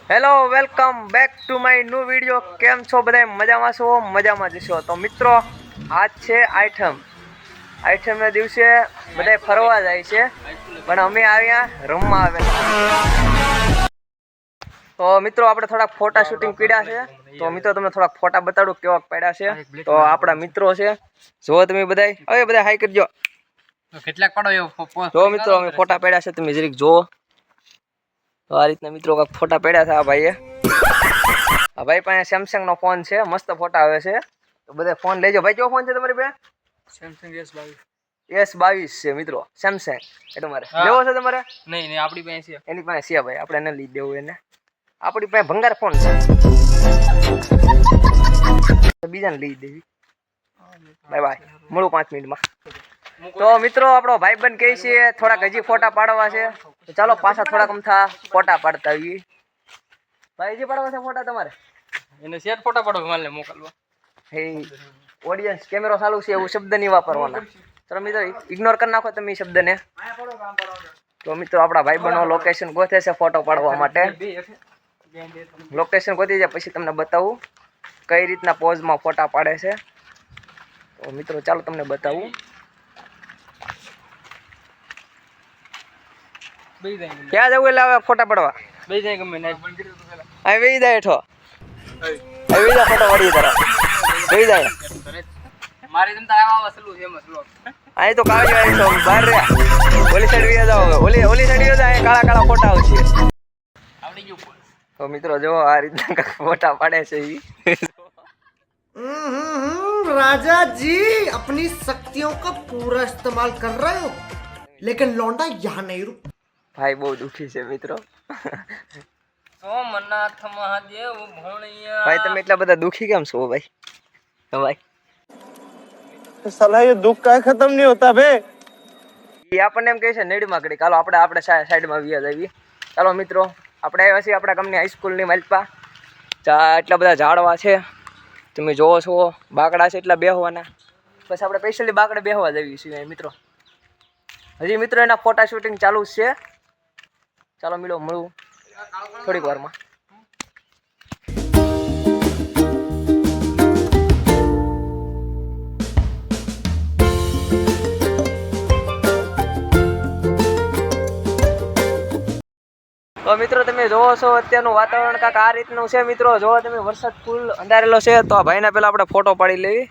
Hello welcome back to my new video. કેમ છો બધા? મજામાં છો? મજામાં જશો તો મિત્રો આજ છે આઈટમના દિવસે બધા ફરવા જાય છે, પણ અમે આવ્યા રમવા આવેલા। તો મિત્રો આપણે થોડાક ફોટા શૂટિંગ પડ્યા છે, તો મિત્રો તમને થોડાક ફોટા બતાડું કેવા પડ્યા છે। તો આપણા મિત્રો છે, જો તમે બધા હાઈ કરજો। કેટલાક પડો જો મિત્રો અમે ફોટા પડ્યા છે, તમે જરીક જો। તો આ રીતના મિત્રો કાંઈક ફોટા પડ્યા છે। આ ભાઈ પાસે સેમસંગ નો ફોન છે, મસ્ત ફોટા આવે છે, તો બધા ફોન લેજો। ભાઈ કેવો ફોન છે તમારી પાસે? સેમસંગ S22 છે મિત્રો, સેમસંગ એ તમારે લેવો છે? તમારે નહીં આપણી પાસે છે, એની પાસે છે ભાઈ, આપણે ન લઈ દેવું એને, આપણી પાસે ભંગાર ફોન છે, બીજાને લઈ દેવી। બાય બાય, મળું 5 મિનિટમાં। તો મિત્રો આપણો ભાઈબંધ કહે છે થોડાક હજી ફોટા પાડવા છે, તો ચાલો પાછા થોડાક અમથા ફોટા પાડતા આવીએ। ભાઈ હજી પાડવા છે ફોટા તમારે? એને શેર ફોટા પાડો માલને મોકલવા। હે ઓડિયન્સ કેમેરો ચાલુ છે એવું શબ્દ નહીં વાપરવાના, તો મિત્રો ઇગ્નોર કરી નાખો તમે એ શબ્દને। તો મિત્રો આપણા ભાઈબંધનો લોકેશન ગોતે છે ફોટો પાડવા માટે, લોકેશન ગોતી જાય પછી તમને બતાવું કઈ રીતના પોઝમાં ફોટા પાડે છે। તો મિત્રો ચાલો તમને બતાવું। ક્યાં જવું એટલે હવે ફોટા પડવા? અહીં વેઈ જાય હેઠો, વેઈ જા ફોટો પાડીએ તારા, વેઈ જાય। મારી તમ તારા આવા સલું છે મસલો અહીં તો કાળી વાળી તો બહાર રહ્યા, ઓલી સાઈડ વી જાવ, ઓલી સાઈડ વી જાય, કાળા કાળા ફોટા આવશે। આવડી ગયું ફોન। તો મિત્રો જો આ રીતના ફોટા પાડે છે ઈ। राजा जी अपनी शक्तियों का पूरा इस्तेमाल कर रहे हो, लेकिन लौंडा यहाँ नहीं रुक। भाई बहुत दुखी છે મિત્રો। સોમનાથ મહાદેવ ભણિયા। ભાઈ તમે એટલા બધા દુખી કેમ છો ભાઈ? તો ભાઈ साला ये दुख का खत्म नहीं होता बे। એ આપણને એમ કહે છે નેડીમાં કરી, ચાલો આપણે સાઈડમાં વ્યા જઈએ। ચાલો મિત્રો આપણે આવ્યા છીએ આપણા ગામની હાઈસ્કૂલની માલપા। એટલા બધા ઝાડવા છે તમે જોવો છો, બાકડા છે એટલા બેહવાના, બસ આપણે સ્પેશિયલી બાકડે બેહવા જઈએ છીએ મિત્રો। હજી મિત્રો એના ફોટા શૂટિંગ ચાલુ જ છે, ચાલો મળું થોડીક વારમાં। તો મિત્રો તમે જોવો છો અત્યારનું વાતાવરણ કાંક આ રીતનું છે મિત્રો, જોવો તમે વરસાદ ફૂલ અંધારેલો છે। તો આ ભાઈના પહેલા આપણે ફોટો પાડી લેવી।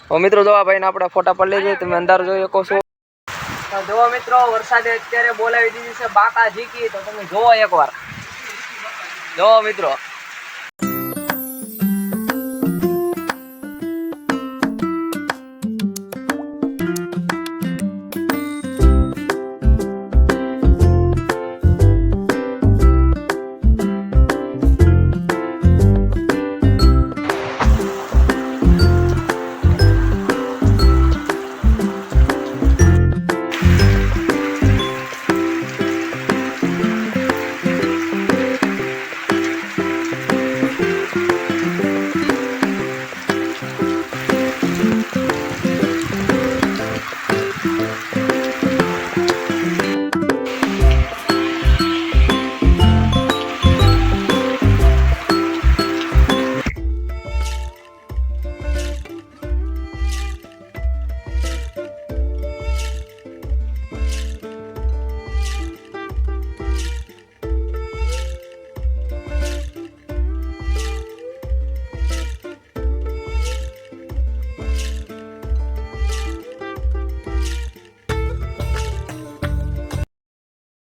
તો મિત્રો જો આ ભાઈના આપણે ફોટા પાડી લઈએ, તમે અંધારો જોઈ શકો છો। તો જોવો મિત્રો વરસાદે અત્યારે બોલાવી દીધી છે બાકા ઝીકી, તો તમે જોવો એકવાર, જોવો મિત્રો।